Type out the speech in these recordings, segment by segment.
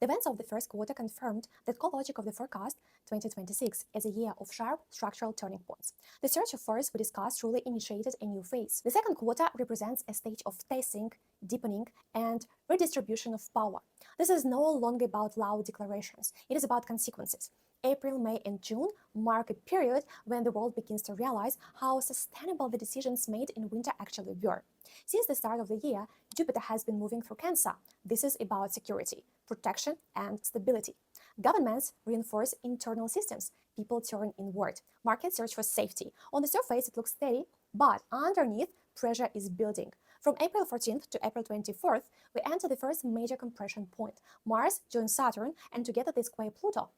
The events of the first quarter confirmed that core logic of the forecast 2026 is a year of sharp structural turning points. The search of force we discussed truly initiated a new phase. The second quarter represents a stage of testing, deepening, and redistribution of power. This is no longer about loud declarations, it is about consequences. April, May, and June mark a period when the world begins to realize how sustainable the decisions made in winter actually were. Since the start of the year, Jupiter has been moving through Cancer. This is about security, protection, and stability. Governments reinforce internal systems. People turn inward. Markets search for safety. On the surface, it looks steady, but underneath, pressure is building. From April 14th to April 24th, we enter the first major compression point. Mars joins Saturn, and together they square Pluto.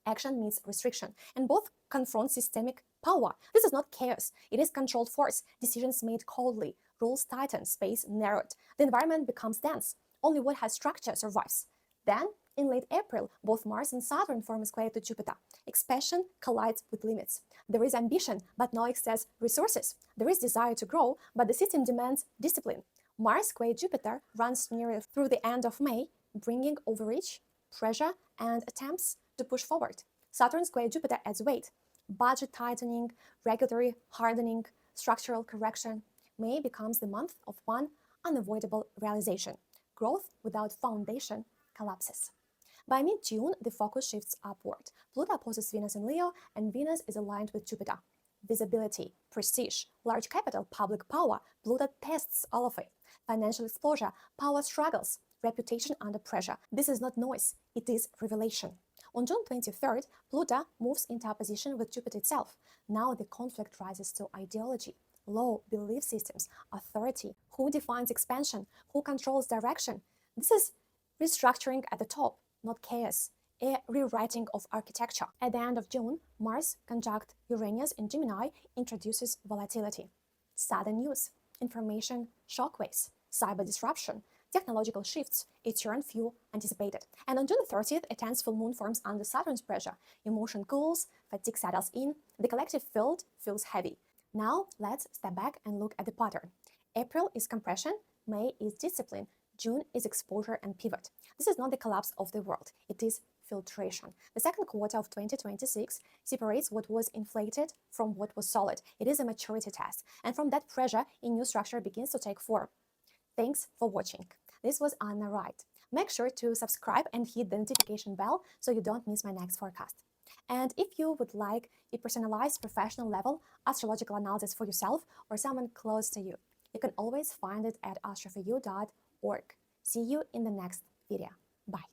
Action meets restriction, and both confront systemic power. This is not chaos, it is controlled force, decisions made coldly, rules tighten, space narrowed. The environment becomes dense. Only what has structure survives. Then, in late April, both Mars and Saturn form a square to Jupiter. Expansion collides with limits. There is ambition, but no excess resources. There is desire to grow, but the system demands discipline. Mars square Jupiter runs nearly through the end of May, bringing overreach, pressure, and attempts to push forward. Saturn square Jupiter adds weight. Budget tightening, regulatory hardening, structural correction. May becomes the month of one unavoidable realization. Growth without foundation collapses. By mid-June, the focus shifts upward. Pluto opposes Venus in Leo, and Venus is aligned with Jupiter. Visibility, prestige, large capital, public power. Pluto tests all of it. Financial exposure, power struggles, reputation under pressure. This is not noise, it is revelation. On June 23rd, Pluto moves into opposition with Jupiter itself. Now the conflict rises to ideology, law, belief systems, authority. Who defines expansion? Who controls direction? This is restructuring at the top, not chaos, a rewriting of architecture. At the end of June, Mars conjunct Uranus in Gemini introduces volatility. Sudden news, information shockwaves, cyber disruption, technological shifts, a turn few anticipated. And on June 30th, a tense full moon forms under Saturn's pressure. Emotion cools, fatigue settles in, the collective field feels heavy. Now let's step back and look at the pattern. April is compression, May is discipline, June is exposure and pivot. This is not the collapse of the world, it is filtration. The second quarter of 2026 separates what was inflated from what was solid. It is a maturity test, and from that pressure, a new structure begins to take form. Thanks for watching. This was Anna Raight. Make sure to subscribe and hit the notification bell so you don't miss my next forecast. And if you would like a personalized professional level astrological analysis for yourself or someone close to you, you can always find it at astroforyou.org. See you in the next video. Bye.